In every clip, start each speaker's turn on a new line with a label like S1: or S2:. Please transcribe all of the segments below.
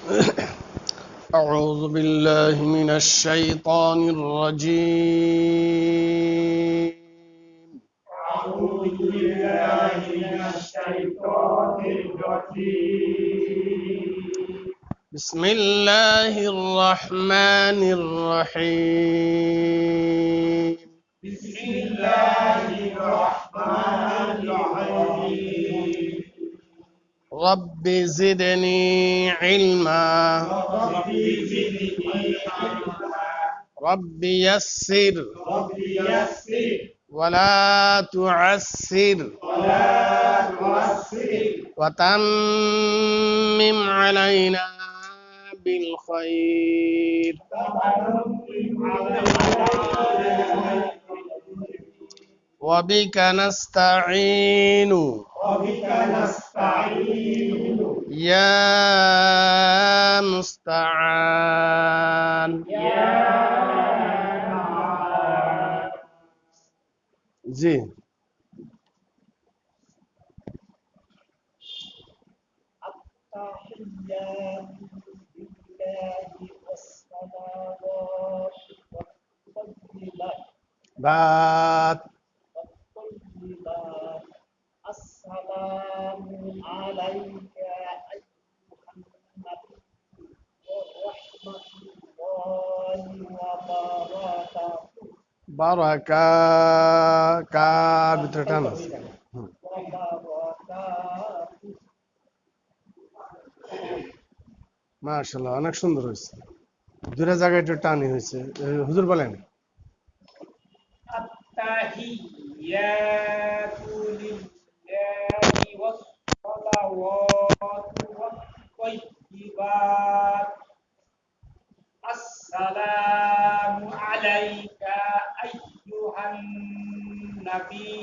S1: أعوذ بالله من الشيطان الرجيم.
S2: أعوذ بالله من الشيطان الرجيم.
S1: بسم الله الرحمن الرحيم.
S2: بسم الله الرحمن الرحيم.
S1: رب زدني علما.
S2: رب زدني علما.
S1: رب يسر
S2: رب يسر
S1: ولا تعسر
S2: ولا تعسر
S1: وتمم علينا بالخير.
S2: وتمم علينا
S1: وبك نستعين
S2: وبك نستعين
S1: يا مستعان.
S2: يا
S1: জি
S2: التحيات لله والصلوات والطيبات
S1: বাত
S2: والطيبات السلام عليك أيها النبي ورحمة الله وبركاته
S1: বারাকা কা ভিতরে টান আছে।
S2: وبركاته
S1: মাশাআল্লাহ, অনেক সুন্দর হয়েছে। দুটো জায়গায় একটু টানি হয়েছে। হুজুর বলেন।
S2: التحيات لله والصلوات والطيبات السلام عليك أيها النبي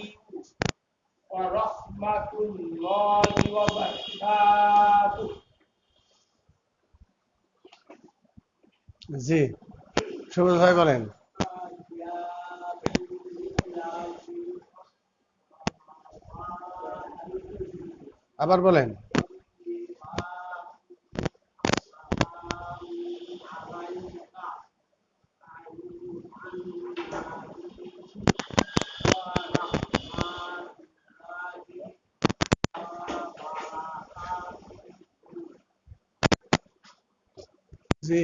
S2: ورحمة الله وبركاته
S1: জি সবুজ ভাই বলেন। আবার বলেন। জি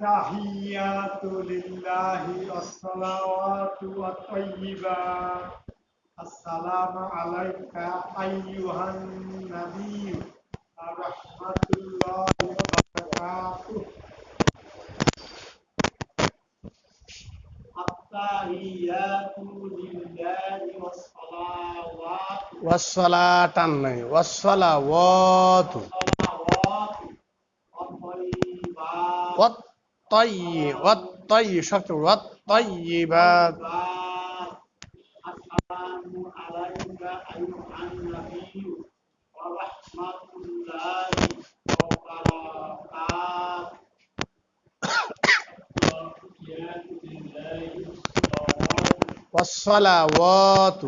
S3: التحيات لله والصلوات والطيبات السلام عليك أيها النبي ورحمة الله وبركاته. التحيات لله والصلوات
S1: ওয়াসসালাত টান নাই, ওয়াসসালাওয়াত
S3: والطيبات
S1: ওয়াত্তায়্যি শক্ত ওয়াত্তায়্যিবাত।
S3: السلام عليك أيها النبي ورحمة الله وبركاته.
S1: ওয়াসসালাওয়াত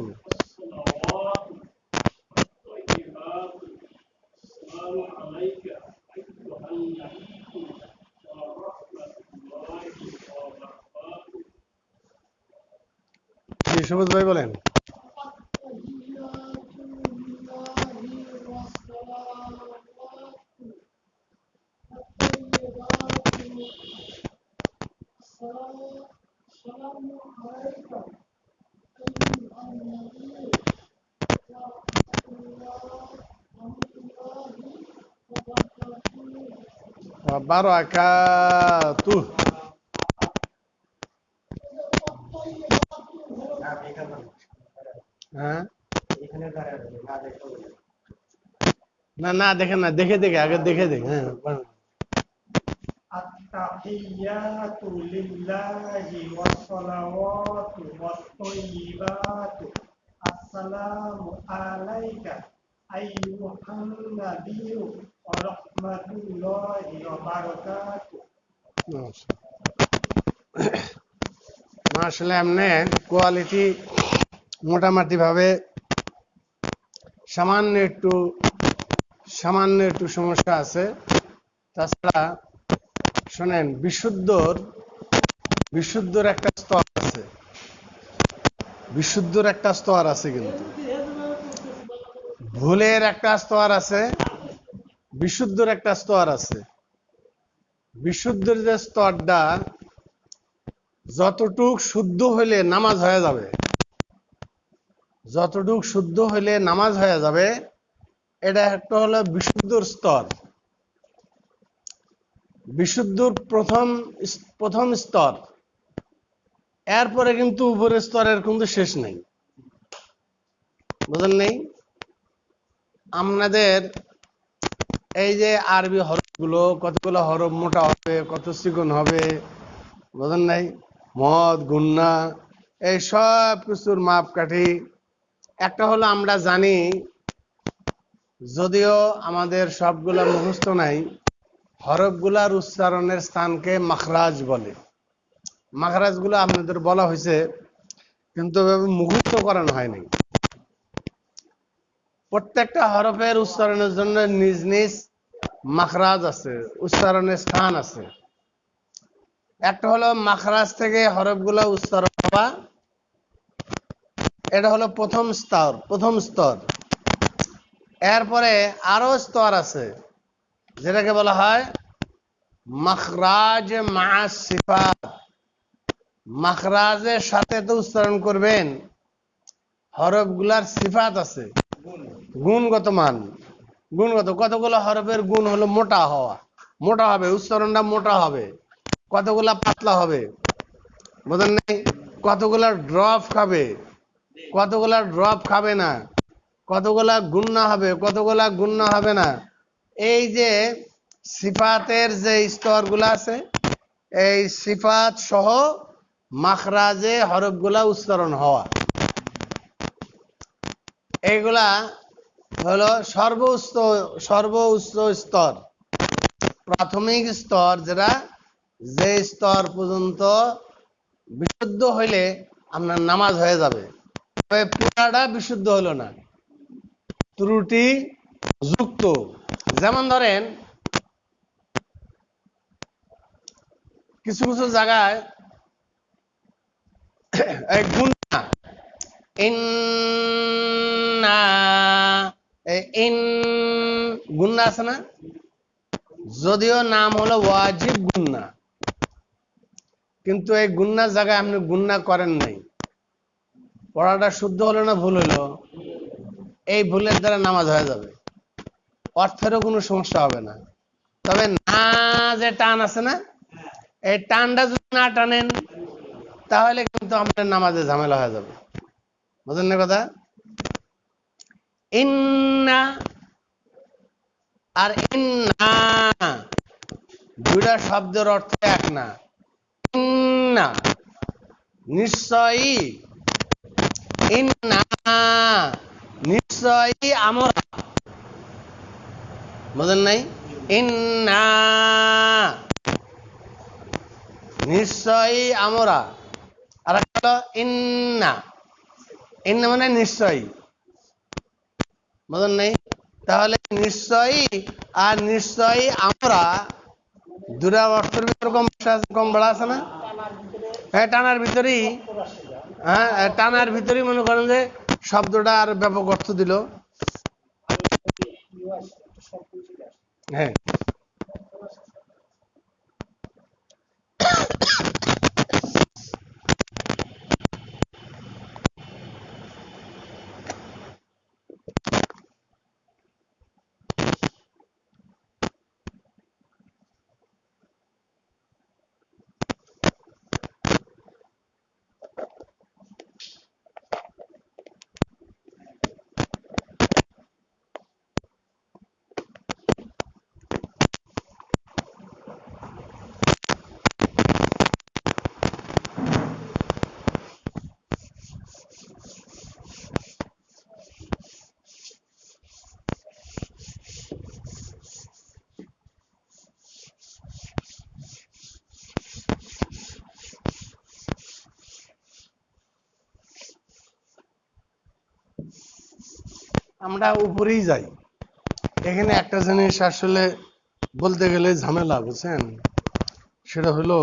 S3: الصلوات والطيبات السلام عليك أيها النبي ورحمة الله وبركاته.
S1: জি সবুজ ভাই বলেন। বারাকাতুহ। হ্যাঁ না না দেখেন না, দেখে দেখে আগে দেখে দেখে। হ্যাঁ বলেন।
S3: التحيات لله والصلوات والطيبات السلام عليك আইয়ুহান নাবিয়্যু ওয়া রাহমাতুল্লাহি ওয়া বারাকাতুহু।
S1: আসলে এমনি কোয়ালিটি মোটামুটি ভাবে সামান্য একটু সমস্যা আছে। তাছাড়া শোনেন, বিশুদ্ধর একটা স্তর আছে, বিশুদ্ধর একটা স্তর আছে, কিন্তু ভুলের একটা স্তর আছে, বিশুদ্ধর একটা স্তর আছে। বিশুদ্ধর যে স্তরটা যতটুক শুদ্ধ হইলে নামাজ হয়ে যাবে, যতটুক শুদ্ধ হইলে নামাজ হয়ে যাবে, এটা একটা হলো বিশুদ্ধর স্তর। বিশুদ্ধর প্রথম স্তর। এরপরে কিন্তু উপরের স্তরের কিন্তু শেষ নেই, বুঝলেন? নেই আপনাদের এই যে আরবি হরফগুলো, কতগুলো হরফ মোটা হবে, কত চিকন হবে, বুঝলেন? নাই মদ গুন্না এই সব কিছুর মাপকাঠি একটা হলো আমরা জানি, যদিও আমাদের সবগুলা মুখস্থ নাই। হরফগুলার উচ্চারণের স্থানকে মাখরাজ বলে। মাখরাজগুলো আপনাদের বলা হয়েছে, কিন্তু মুখস্থ করানো হয়নি। প্রত্যেকটা হরফের উচ্চারণের জন্য নিজ নিজ মাখরাজ আছে, উচ্চারণের স্থান আছে। একটা হলো মাখরাজ থেকে হরফগুলো উচ্চারণ হওয়া, এটা হলো প্রথম স্তর। এরপরে আরো স্তর আছে, যেটাকে বলা হয় মাখরাজ মা সিফাত। মাখরাজের সাথে তো উচ্চারণ করবেন, হরফগুলার সিফাত আছে, গুণগত মান। কতগুলো হরফের গুণ হলো মোটা হওয়া, মোটা হবে, উচ্চারণটা মোটা হবে। কতগুলা পাতলা হবে, বোঝেন নাই? কতগুলা ড্রপ খাবে, কতগুলা ড্রপ খাবে না, কতগুলা গুন্না হবে, কতগুলা গুন্না হবে না। এই যে সিফাতের যে স্তরগুলা আছে, এই সিফাত সহ মাখরাজে হরফগুলা উচ্চারণ হওয়া, এইগুলা হলো সর্বোচ্চ স্তর, প্রাথমিক স্তর, যেটা যে স্তর পর্যন্ত বিশুদ্ধ হইলে আপনার নামাজ হয়ে যাবে। তবে পুরাটা বিশুদ্ধ হলো না, ত্রুটি যুক্ত। যেমন ধরেন কিছু কিছু জায়গায় এই গুন্না, গুন্না আছে না? যদিও নাম হলো ওয়াজিব গুন্না, কিন্তু এই গুন্নার জায়গায় আপনি গুন্না করেন নাই, পড়াটা শুদ্ধ হলো না ভুল হলো, এই ভুলের দ্বারা নামাজ হয়ে যাবে, অর্থেরও কোনো সমস্যা হবে না। তবে না, যে টান আছে না, এই টানটা যদি না টানেন, তাহলে কিন্তু আমাদের নামাজে ঝামেলা হয়ে যাবে, বুঝলেন না কথা? ইন্না আর ইন্না দুইটা শব্দের অর্থ এক না। ইন্না নিশ্চয়ই, ইন্না নিশ্চয়ই আমরা, বুঝলেন নাই? ইন্না নিশ্চয়ই আমরা, আর একটা হলো ইন্না, ইন্না মানে নিশ্চয়ই, বুঝলেন নাই? তাহলে নিশ্চয়ই আর নিশ্চয়ই আমরা দুটা অর্থের ভিতরে কম বড়া আছে না? হ্যাঁ, টানার ভিতরেই, হ্যাঁ টানার ভিতরেই মনে করেন যে শব্দটা আর ব্যাপক অর্থ দিল। হ্যাঁ, আমরা উপরেই যাই। এখানে একটা জিনিস আসলে বলতে গেলে ঝামেলা, বুঝছেন? সেটা হলো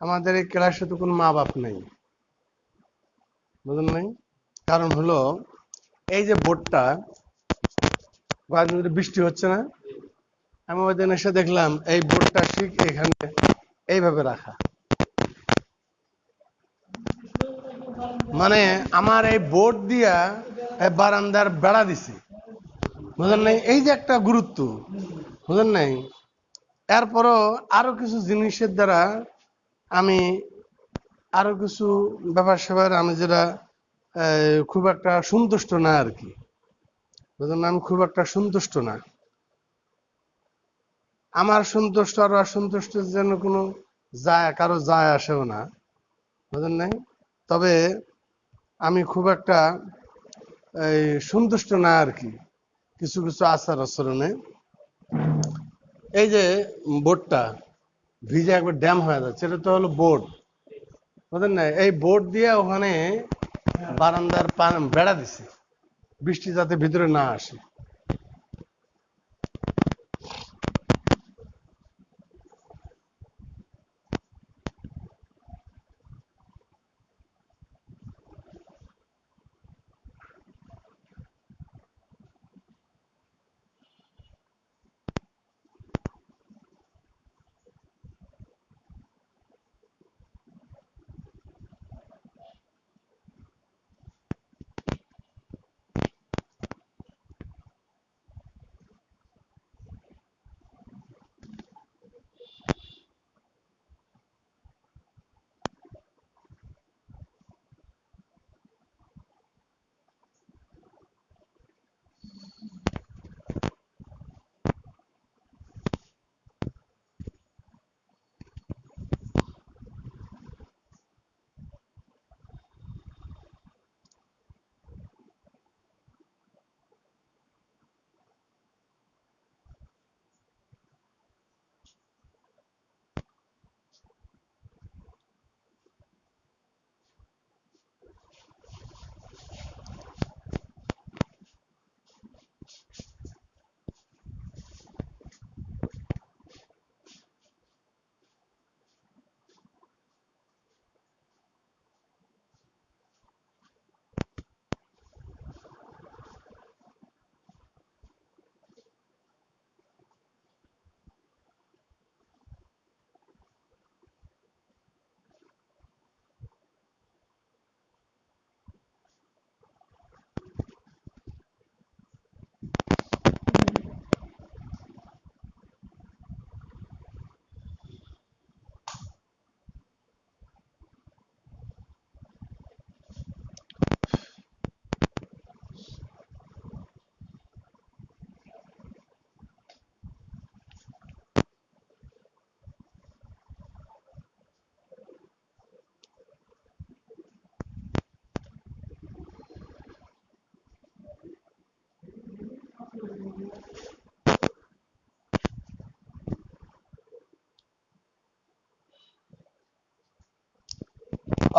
S1: আমাদের এই ক্লাসে তো কোনো মা বাপ নেই, বুঝলেন নাই? কারণ হলো এই যে বোর্ডটা, কয়েকদিন ধরে বৃষ্টি হচ্ছে না, আমি ওই দিন এসে দেখলাম এই বোর্ডটা ঠিক এখানে এইভাবে রাখা। মানে আমার এই বোর্ড দিয়া এই বারান্দার বেড়া দিছি, বুঝলেন নাই? এই যে একটা গুরুত্ব, বুঝলেন নাই? এরপরও আরো কিছু জিনিসের দ্বারা আমি আরো কিছু ব্যাপার স্যাপার আমি যেটা খুব একটা সন্তুষ্ট না আর কি, বুঝলেন? আমি খুব একটা সন্তুষ্ট না। আমার সন্তুষ্ট আর অসন্তুষ্টের জন্য কোনো কারো যায় আসেও না, বুঝলেন নাই? তবে আমি খুব একটা এই সন্তুষ্ট না আর কি কিছু কিছু আচার আচরণে। এই যে বোর্ডটা ভিজে একবার ড্যাম হয়ে যাচ্ছে, এটা তো হলো বোর্ড, বুঝলেন না? এই বোর্ড দিয়ে ওখানে বারান্দার বেড়া দিছে, বৃষ্টি যাতে ভিতরে না আসে।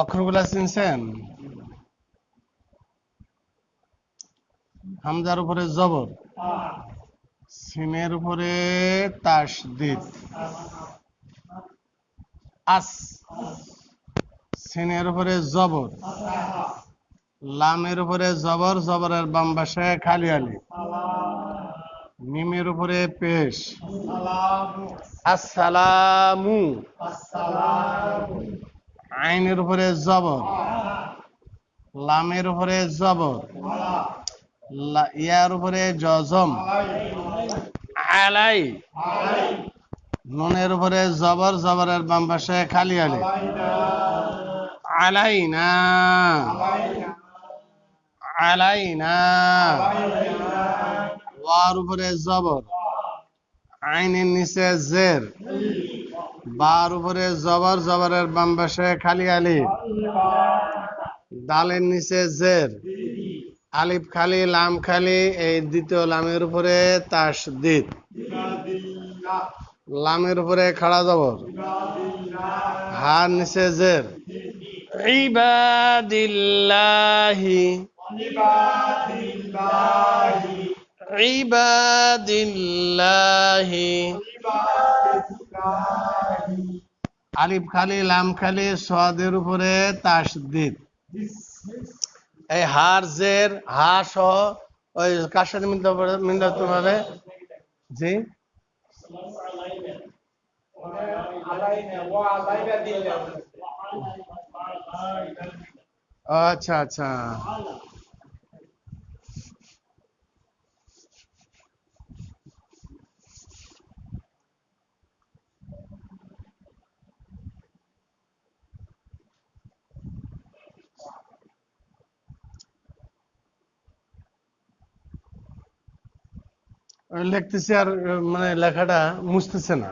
S1: অক্ষরগুলা চিনছেন? হামজার উপরে জবর, সিনের উপরে তাসদিদ, আস, সিনের উপরে জবর, লামের উপরে জবর, জবরের বাম পাশে খালি আলিফ, মিমের উপরে পেশ, আসসালামু, আইনের উপরে জবর, লামের উপরে জবর, ইয়ার উপরে জজম, আলাই, নুনের উপরে জবর, জবরের বাম পাশে খালি আলিফ, আলাইনা, আলাইনা, ওয়ার উপরে জবর, আইনের নিচে জের, বার উপরে জবর, জবরের বাম পাশে খালি আলিফ, দালের নিচে জের, আলিফ খালি লাম খালি, এই দ্বিতীয় লামের উপরে তাসদিদ, লামের উপরে খাড়া জবর, হার নিচে জের, ইবাদিল্লাহি, ইবাদিল্লাহি আলিফ খালি লাম খালি সাদের উপরে তাসদিদ এই হার জের হা সহ ওই কার সাথে মিলতে হবে জি আচ্ছা আচ্ছা লিখতেছি আর মানে লেখাটা মুছতেছে না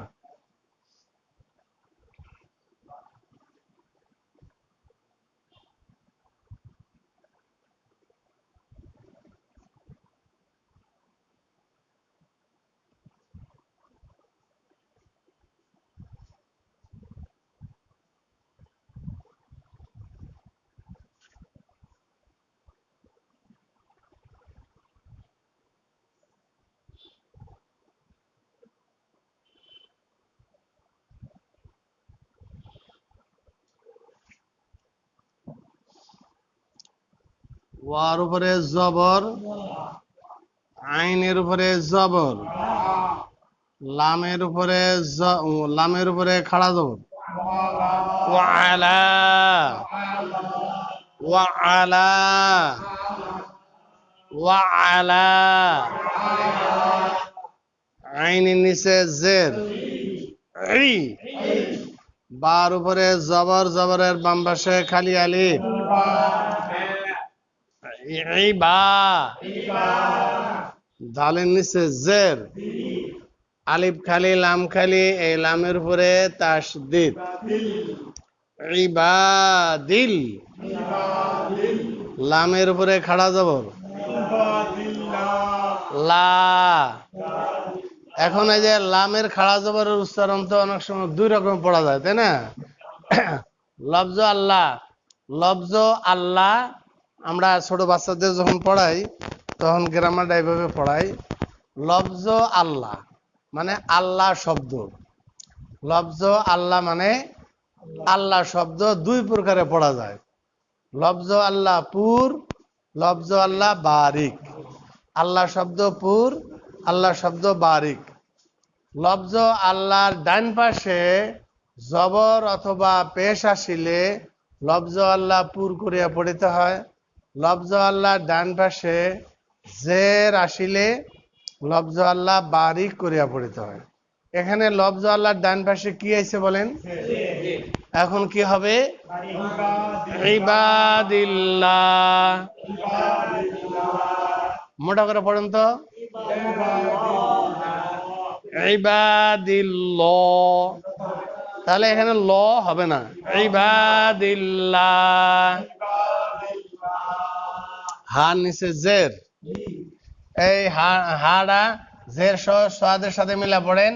S1: ওয়ার উপরে জবর আইনের উপরে জবর লামের উপরে খাড়া জবর ওয়ালা ওয়ালা ওয়ালা আইনের নিচে জের ই বার উপরে জবর জবরের বাম পাশে খালি আলিফ ইবা দালের নিচে জের আলিফ খালি লাম খালি এই লামের উপরে তাসদিদ ইবাদিল লামের উপরে খাড়া জবর লা এখন এই যে লামের খাড়া জবরের উচ্চারণ তো অনেক সময় দুই রকম পড়া যায় তাই না লফজ আল্লাহ লফজ আল্লাহ আমরা ছোট বাচ্চাদের যখন পড়াই তখন গ্রামারটা এইভাবে পড়াই লফজ আল্লাহ মানে আল্লাহ শব্দ লফজ আল্লাহ মানে আল্লাহ শব্দ দুই প্রকারে পড়া যায় লফজ আল্লাহ পুর লফজ আল্লাহ বারিক আল্লাহ শব্দ পুর আল্লাহ শব্দ বারিক লফজ আল্লাহর ডান পাশে জবর অথবা পেশ আসিলে লফজ আল্লাহ পুর করিয়া পড়িতে হয় লফজ আল্লাহর ডান পাশে জের আসিলে লফজ আল্লাহ বারিক করিয়া পড়িতে হয় এখানে লফজ আল্লাহর ডান পাশে কি আছে বলেন এখন কি হবে ইবাদিল্লাহ মোটা করে পড়েন তো ইবাদিল্লাহ তাহলে এখানে ল হবে না ইবাদিল্লাহ হার নিচে জের এই হাড়া জের সাদের সাথে মিলা পড়েন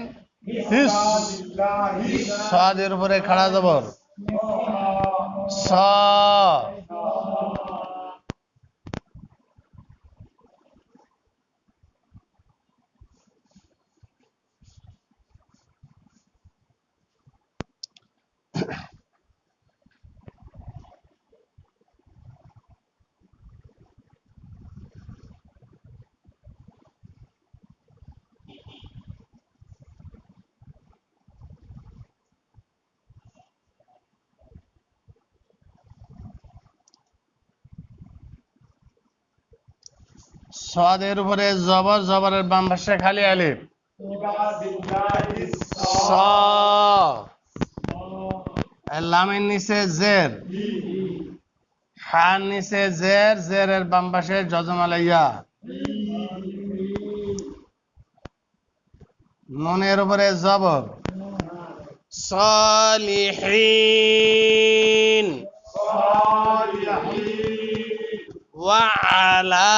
S1: সাদের উপরে খাড়া জবর স সাদের উপরে জবর জবরের বাম পাশে খালি আলিফ স লামের নিচে জের হার নিচে জের জেরের বাম পাশে জজম আলাইয়া নুনের উপরে জবর সালিহিন وعلى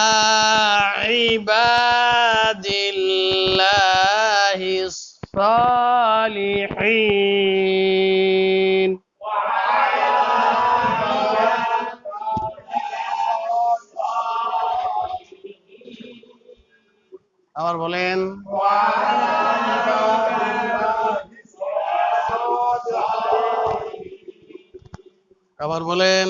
S1: عباد الله الصالحين আবার বলেন। আবার বলেন।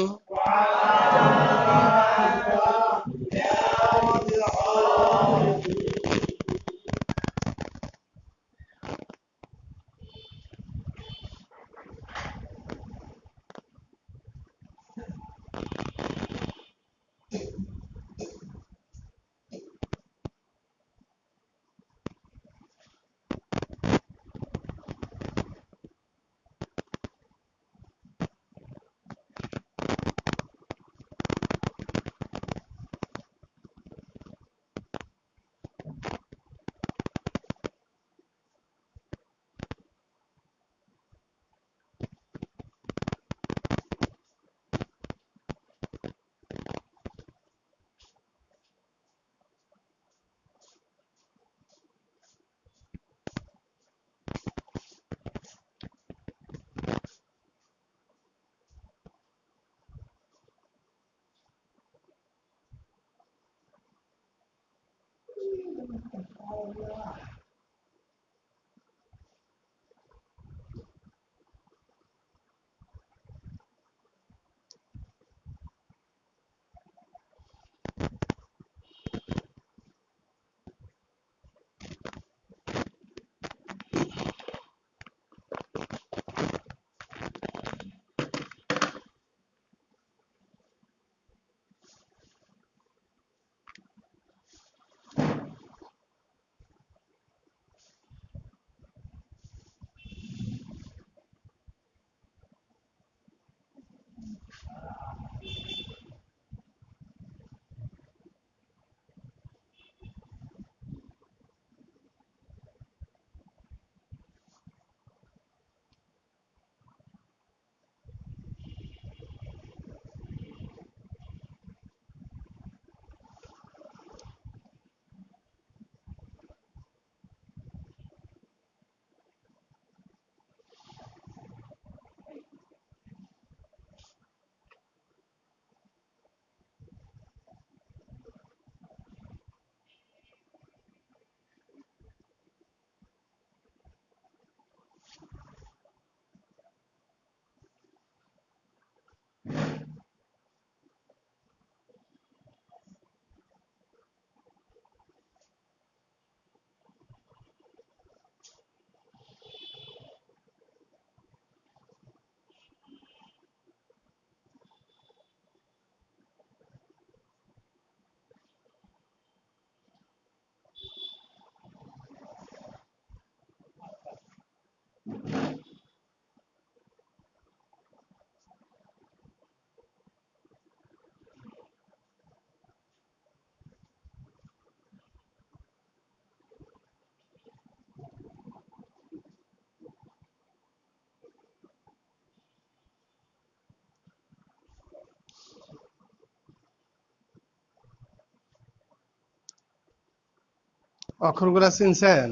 S1: অক্ষরগুলা চিনছেন?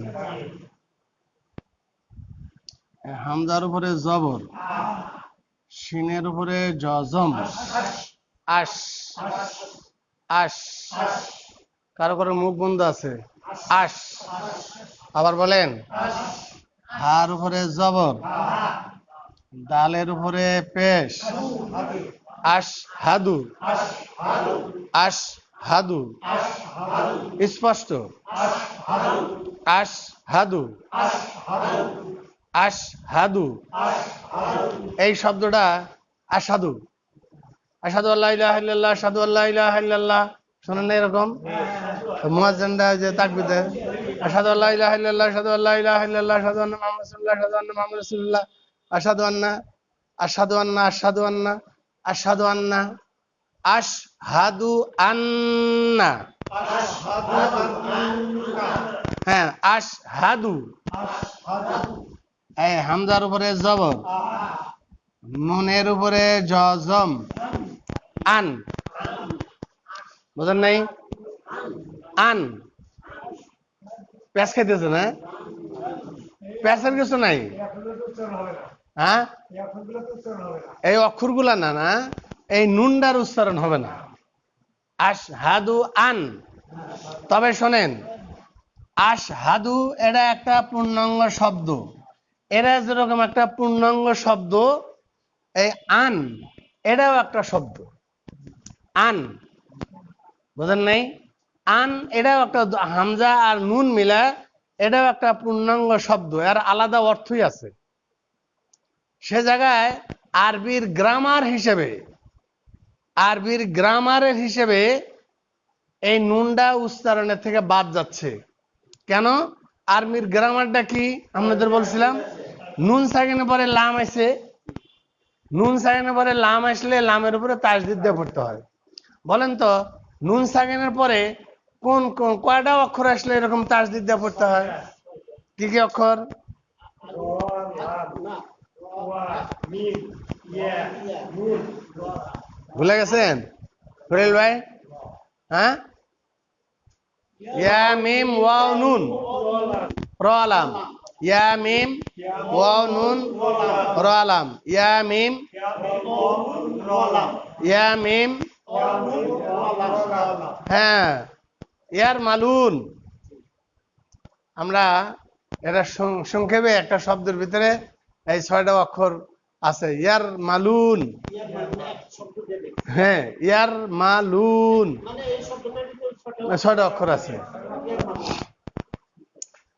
S1: হামজার উপরে জবর, শিনের উপরে জজম, আশ আশ, কারো কারো মুখ বন্ধ আছে, আশ। আবার বলেন। হার উপরে জবর, দালের উপরে পেশ, আশ হাদু, আশ হাদু, স্পষ্ট, আশ হাদু, আশ হাদু। এই শব্দটা আসাদু, আসাদু আল্লাহ ইলাহা ইল্লাল্লাহ, আসাদু আল্লাহ ইলাহা ইল্লাল্লাহ, শোনেন না এরকম? মুয়াজ্জিনরা যে তাকবীর দেয়, আসাদু আল্লাহ ইলাহা ইল্লাল্লাহ, আসাদু আল্লাহ ইলাহা ইল্লাল্লাহ, আসাদু আন্না মুহাম্মাদুর রাসূলুল্লাহ, আসাদু আন্না মুহাম্মাদুর রাসূলুল্লাহ, আসাদু আন্না, আসাদু আন্না, আসাদু আন্না, আসাদু আন্না, আশহাদু আন্না, হ্যাঁ আশহাদু। এই হামজার উপরে জবর, নুনের উপরে জজম, আন, বুঝেন নাই? আন, প্যাঁচ খাইতেছে না? প্যাঁচের কিছু নাই। হ্যাঁ, এই অক্ষরগুলা না, না এই নুনটার উচ্চারণ হবে না, আশহাদু আন। তবে শোনেন, আশহাদু এটা একটা পূর্ণাঙ্গ শব্দ, এরা যেরকম একটা পূর্ণাঙ্গ শব্দ, এই আন এটাও একটা শব্দ। আন বুঝেন নাই? আন এটাও একটা, হামজা আর নুন মিলা এটাও একটা পূর্ণাঙ্গ শব্দ, এর আলাদা অর্থই আছে। সে জায়গায় আরবির গ্রামারের হিসেবে এই নুনটা উচ্চারণের থেকে বাদ যাচ্ছে। কেন? আরবির গ্রামারটা কি আপনাদের বলছিলাম, নুন সাকিনের পরে লাম আছে, নুন সাকিনের পরে লাম আসলে লামের উপরে তাসদিদ দিয়ে পড়তে হয়। বলেন তো নুন সাকিনের পরে কোন কোন কয়টা অক্ষর আসলে এরকম তাসদিদ দিয়ে পড়তে হয়? কি কি অক্ষর? ভুলে গেছেন ফরিল ভাই? হ্যাঁ, ইয়া মিম ওয়াও নুন র আলাম, ইয়া মিম ওয়াও নুন র আলাম, ইয়া মিম হ্যাঁ, ইয়ার মালুন। আমরা এটা সংক্ষেপে একটা শব্দের ভিতরে এই 6টা অক্ষর আছে, ইয়ার মালুন। হ্যাঁ, ইয়ার মালুন 6টা অক্ষর আছে।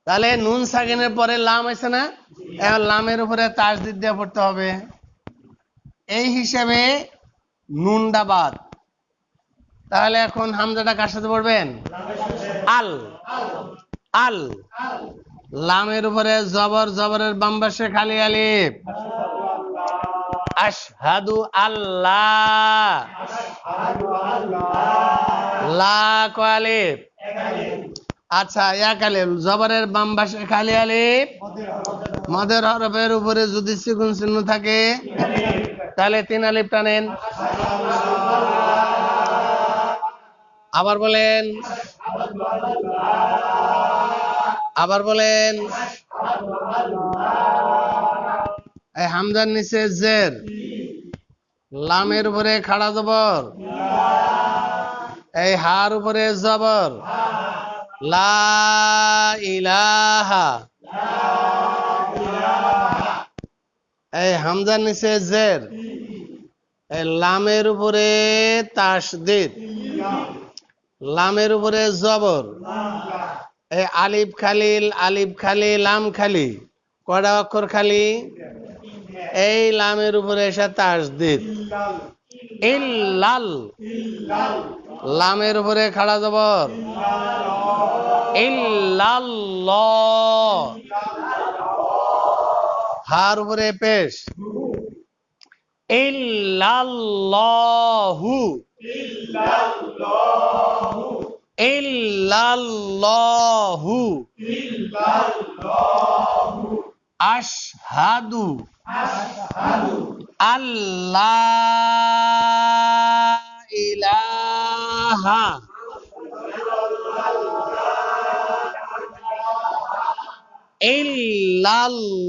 S1: তাহলে নুন সাকিনের পরে লাম আছে না, এখন লামের উপরে তাসদিদ দিয়ে পড়তে হবে। এই হিসাবে নুনটা বাদ। তাহলে এখন হামজাটা কার সাথে পড়বেন? আল। আল লামের উপরে জবর, জবরের বাম পাশে খালি আলিফ। আশহাদু আল্লাহ, লা ক আলিফ। আচ্ছা, এক আলিফ, জবরের বাম পাশে খালি আলিফ, মদের হরফের উপরে যদি সিকুন চিহ্ন থাকে তাহলে 3 আলিফ টানেন। আবার বলেন, আবার বলেন। এই হামজার নিচে জের, লামের উপরে খাড়া জবর, এই হার উপরে জবর, লা ইলাহা। এই হামজার নিচে জের, এই লামের উপরে তাসদীদ, লামের উপরে জবর, এই আলিফ খালি, আলিফ খালি, লাম খালি, কয়টা অক্ষর খালি? এই লামের উপরে এসে তাসদীদ। ইল্লাল, লামের উপরে খাড়া জবর, ইল্লাল্লাহ, হার উপরে পেশ, ইল্লাল্লাহু, ইল্লাল্লাহু, আশহাদু আল্লাহ ইলাহা ইল্লাল্লাহু,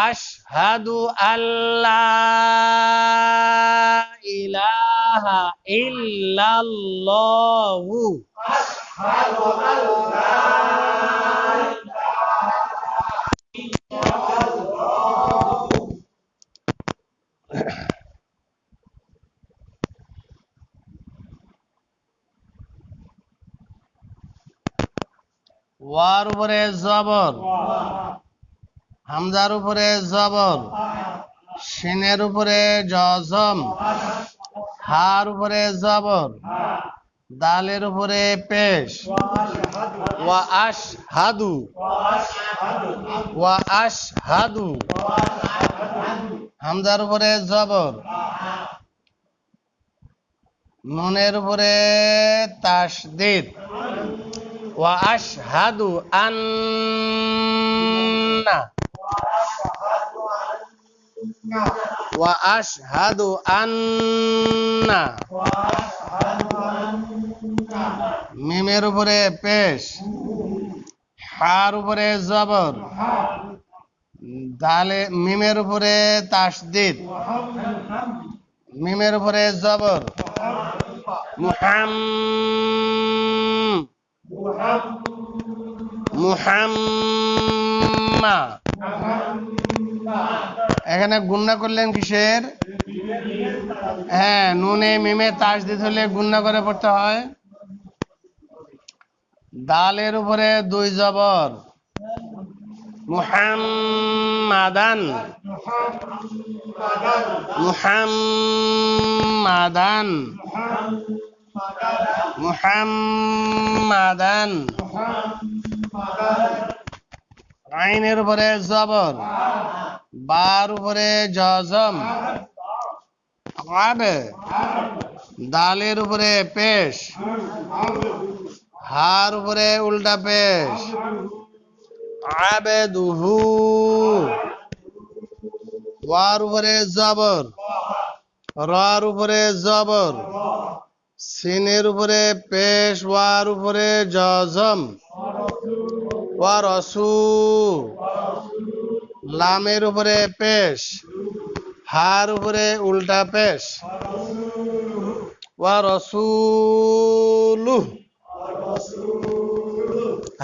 S1: আশহাদু আল্লাহ ইলাহা ইল্লাল্লাহু। ওয়ার উপরে জবর, হামজার উপরে জবর, শিনের উপরে জজম, হার উপরে জবর, দালের উপরে পেশ, ওয়া আশহাদু, ওয়া আশহাদু, হামজার উপরে জবর, নুনের উপরে তাসদীদ, ওয়া আশহাদু আন্না, ওয়া আশহাদু আন্না, মিমের উপরে পেশ, হার উপরে জবর, দালে মিমের উপরে তাসদীদ, মিমের উপরে জবর, মুহাম্মা। এখানে গুণনা করলেন কিসের? হ্যাঁ, নুনে মিমে তাসদিদ হলে গুণনা করে পড়তে হয়। দালের উপরে 2 জবর, মুহাম্মাদান, মুহাম্মাদান, মুহাম্মাদান। আইনের উপরে জবর, বার উপরে জজম, আবে। দালের উপরে পেশ, হার উপরে উল্টা পেশ, আবেদুহু। ওয়ার উপরে জবর, রার উপরে জবর, সিনের উপরে পেশ, ওয়ার উপরে জজম, ওয়ারসু। লামের উপরে পেশ, হার উপরে উল্টা পেশ, ওয়ারসুলু।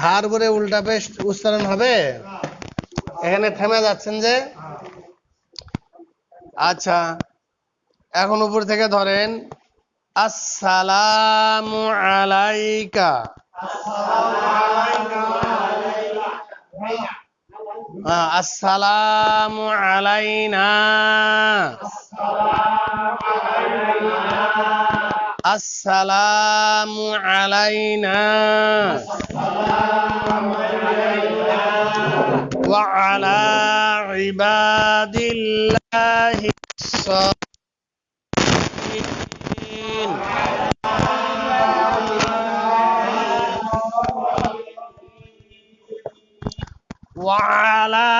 S1: হার উপরে উল্টা পেশ উচ্চারণ হবে। এখানে থেমে যাচ্ছেন যে? আচ্ছা, এখন উপর থেকে ধরেন, আসসালামু আলাইকা। আসসালামু আলাইনা, আসসালামু আলাইনা ওয়া আলা ইবাদিল্লাহিস সালিহিন। وعلى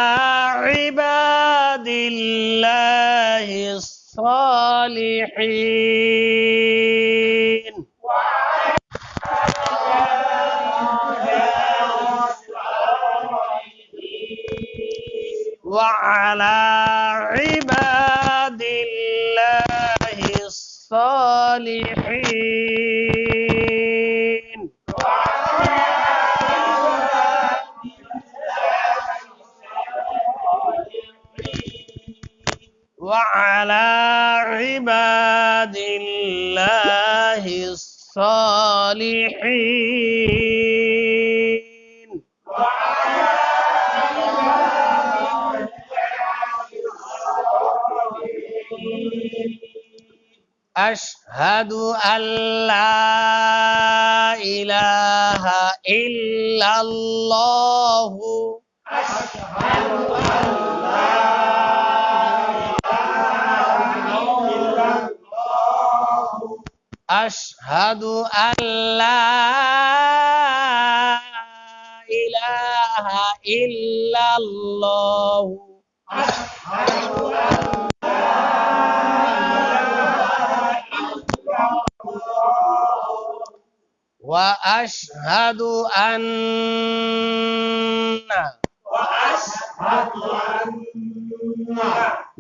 S1: عباد الله الصالحين. وعلى عباد الله الصالحين. وعلى عباد الله الصالحين. أشهد أن لا إله إلا الله. أشهد أن لا إله إلا الله. وأشهد أن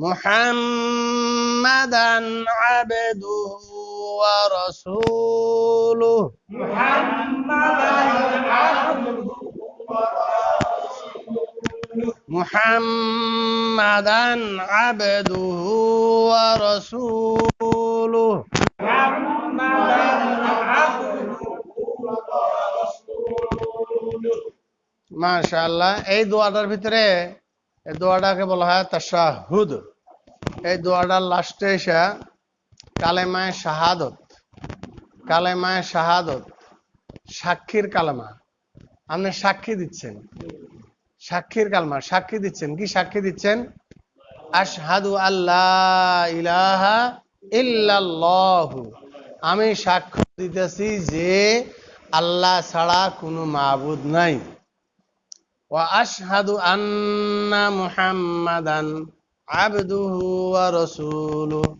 S1: محمدا عبده ورسوله. محمدا عبده ورسوله. মাশাআল্লাহ। এই দোয়াটার ভিতরে, এই দোয়াটাকে বলা হয় তাশাহুদ। এই দোয়াটার লাস্টে এসে কালেমায়ে শাহাদত, কালেমায়ে শাহাদত, সাক্ষীর কালেমা। আপনি সাক্ষী দিচ্ছেন, সাক্ষীর কালেমা সাক্ষী দিচ্ছেন। কি সাক্ষী দিচ্ছেন? আশহাদু আল্লা ইলাহা ইল্লাল্লাহু। আমি সাক্ষ্য দিতেছি যে আল্লাহ ছাড়া কোনো মাবুদ নাই। ওয়া আশহাদু আন্না মুহাম্মাদান আবদুহু ওয়া রাসূলুহু।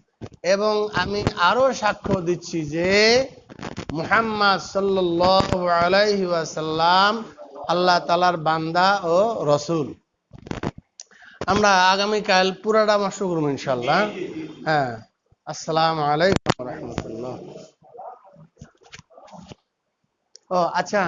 S1: এবং আমি আরো সাক্ষ্য দিচ্ছি যে মুহাম্মদ সাল্লাল্লাহু আলাইহি ওয়াসাল্লাম আল্লাহ তাআলার বান্দা ও রাসূল। আমরা আগামীকাল পুরাটা মাস করব ইনশাআল্লাহ। হ্যাঁ, আসসালামু আলাইকুম ওয়া রাহমাতুল্লাহ। ও আচ্ছা